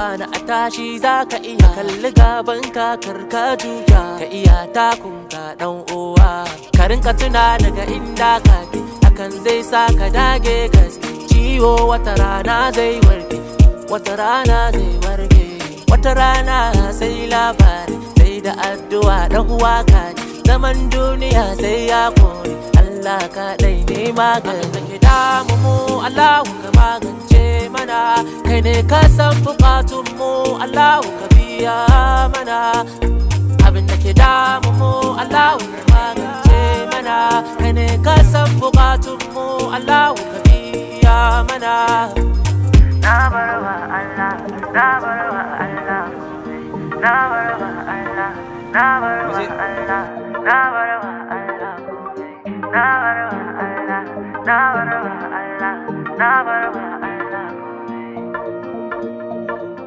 kwana a tashi za ka iya kalli gaban ka karka juya ka iya takunka dan uwa ka rinka tuna daga inda kake hakan zai sa ka dage gaske ciwo wata rana zai warke wata rana zai warke wata rana sai labari sai da addu'a dan uwa ka zaman duniya sai ya kore Allah kaɗai ne maganin da ke damu mu Allah ka magance mana kai ne ka san bukatun mu Allah ka biya mana abin da ke damu mu Allah ka magance mana kai ne ka san bukatun mu Allah ka biya mana na barwa Allah na barwa Allah na barwa Allah na barwa Allah na barwa Allah na barwa Allah na barwa Allah na barwa